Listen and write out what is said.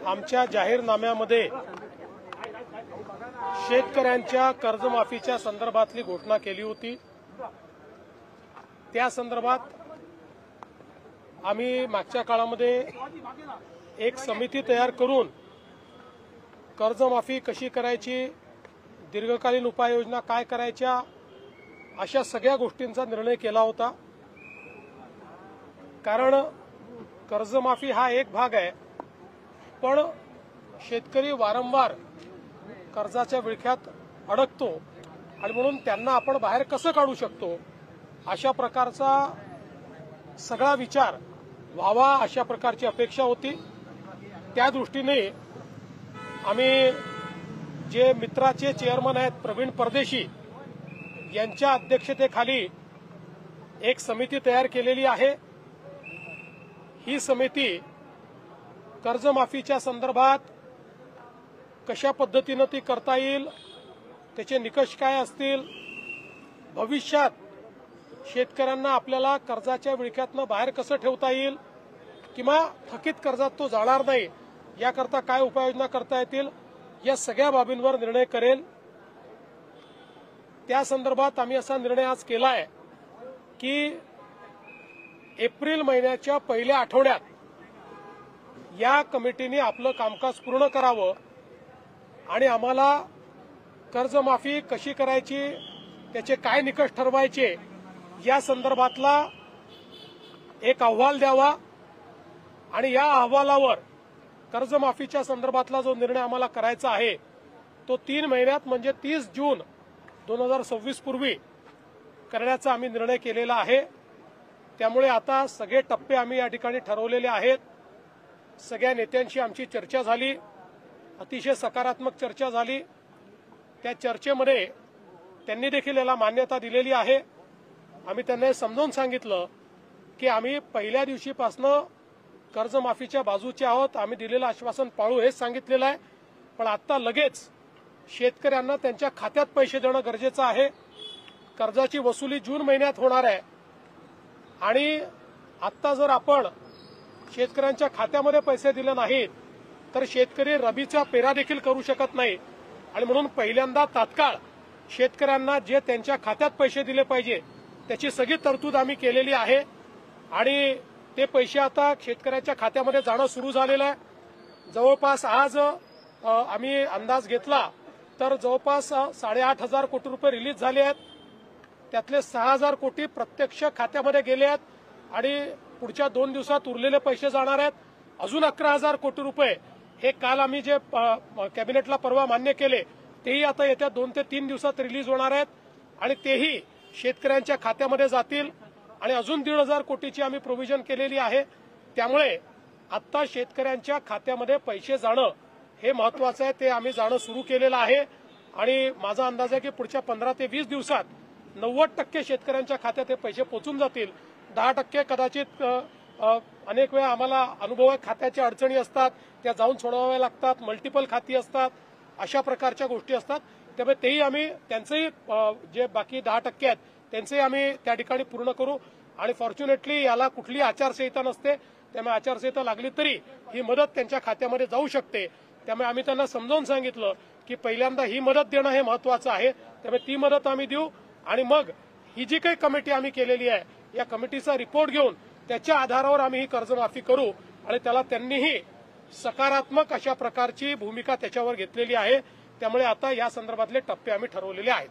आमच्या जाहीरनाम्यामध्ये शेतकऱ्यांच्या कर्जमाफीच्या संदर्भातली घोषणा केली होती। त्या संदर्भात आम्ही मागच्या काळामध्ये एक समिती तयार करून कर्जमाफी कशी करायची, दीर्घकालीन उपाययोजना काय करायच्या, अशा सगळ्या गोष्टींचा निर्णय केला होता। कारण कर्जमाफी हा एक भाग आहे, पण शेतकरी वारंवार कर्जाच्या विळख्यात अडकतो आणि म्हणून त्यांना आपण बाहेर कसं काढू शकतो अशा प्रकारचा सगळा विचार व्हावा अशा प्रकारची अपेक्षा होती। त्या दृष्टीने आम्ही जे मित्राचे चेअरमन आहेत प्रवीण परदेशी यांच्या अध्यक्षतेखाली एक समिती तयार केलेली आहे। ही समिती कर्जमाफीच्या संदर्भात कशा पद्धतीने ती करता येईल, त्याचे निकष काय असतील, भविष्यात शेतकऱ्यांना आपल्याला कर्जाच्या विळख्यातनं बाहेर कसं ठेवता येईल किंवा थकीत कर्जात तो जाणार नाही याकरता काय उपाययोजना करता येतील, या सगळ्या बाबींवर निर्णय करेल। त्या संदर्भात आम्ही असा निर्णय आज केला आहे की एप्रिल महिन्याच्या पहिल्या आठवड्यात या कमिटीने आपलं कामकाज पूर्ण करावं आणि आम्हाला कर्जमाफी कशी करायची, त्याचे काय निकष ठरवायचे या संदर्भातला एक अहवाल द्यावा आणि या अहवालावर कर्जमाफीच्या संदर्भातला जो निर्णय आम्हाला करायचा आहे तो 3 महिन्यात म्हणजे 30 जून 2026 पूर्वी करण्याचा आम्ही निर्णय केलेला आहे। त्यामुळे आता सगळे टप्पे आम्ही या ठिकाणी ठरवलेले आहेत। सगळ्या नेत्यांशी आमची चर्चा झाली, अतिशय सकारात्मक चर्चा झाली। त्या चर्चेमध्ये त्यांनी देखील याला मान्यता दिलेली आहे। आम्ही त्यांना समजावून सांगितलं की आम्ही पहिल्या दिवशीपासून कर्जमाफीच्या बाजूचे आहोत, आम्ही दिलेलं आश्वासन पाळू हेच सांगितलेलं आहे। पण आता लगेच शेतकऱ्यांना त्यांच्या खात्यात पैसे देणं गरजेचं आहे। कर्जाची वसुली जून महिन्यात होणार आहे आणि आता जर आपण शेतकऱ्यांच्या खात्यामध्ये पैसे दिले नाहीत तर शेतकरी रबीचा पेरा देखील करू शकत नाही आणि म्हणून पहिल्यांदा तात्काळ शेतकऱ्यांना जे त्यांच्या खात्यात पैसे दिले पाहिजे त्याची सगळी तरतूद आम्ही केलेली आहे आणि ते पैसे आता शेतकऱ्यांच्या खात्यामध्ये जाणं सुरू झालेलं आहे। जवळपास आज आम्ही अंदाज घेतला तर जवळपास 8,500 कोटी रुपये रिलीज झाले आहेत। त्यातले 6,000 कोटी प्रत्यक्ष खात्यामध्ये गेले आहेत आणि पुढच्या 2 दिवसात उरलेले पैसे जाणार आहेत। अजून 11,000 कोटी रुपये हे काल आम्ही जे कॅबिनेटला परवा मान्य केले तेही आता येत्या 2 ते 3 दिवसात रिलीज होणार आहेत आणि तेही शेतकऱ्यांच्या खात्यामध्ये जातील आणि अजून 1,500 कोटीची आम्ही प्रोव्हिजन केलेली आहे। त्यामुळे आता शेतकऱ्यांच्या खात्यामध्ये पैसे जाणं हे महत्वाचं आहे, ते आम्ही जाणं सुरू केलेलं आहे आणि माझा अंदाज आहे की पुढच्या 15 ते 20 दिवसात 90% शेतकऱ्यांच्या खात्यात हे पैसे पोहोचून जातील। 10% कदाचित अनेक वेळा आम्हाला अनुभव आहे, खात्याच्या अडचणी असतात, त्या जाऊन सोडवाव्या लागतात, मल्टिपल खाती असतात, अशा प्रकारच्या गोष्टी असतात। त्यामुळे तेही आम्ही त्यांचेही जे बाकी 10% आहेत त्यांचेही आम्ही त्या ठिकाणी पूर्ण करू आणि फॉर्च्युनेटली याला कुठली आचारसंहिता नसते, त्यामुळे आचारसंहिता लागली तरी ही मदत त्यांच्या खात्यामध्ये जाऊ शकते। त्यामुळे आम्ही त्यांना समजावून सांगितलं की पहिल्यांदा ही मदत देणं हे महत्वाचं आहे, त्यामुळे ती मदत आम्ही देऊ आणि मग ही जी काही कमिटी आम्ही केलेली आहे या कमिटीचा रिपोर्ट घेऊन त्याच्या आधारावर आम्ही ही कर्जमाफी करू आणि त्याला त्यांनीही सकारात्मक अशा प्रकारची भूमिका त्याच्यावर घेतलेली आहे। त्यामुळे आता या संदर्भातले टप्पे आम्ही ठरवलेले आहेत।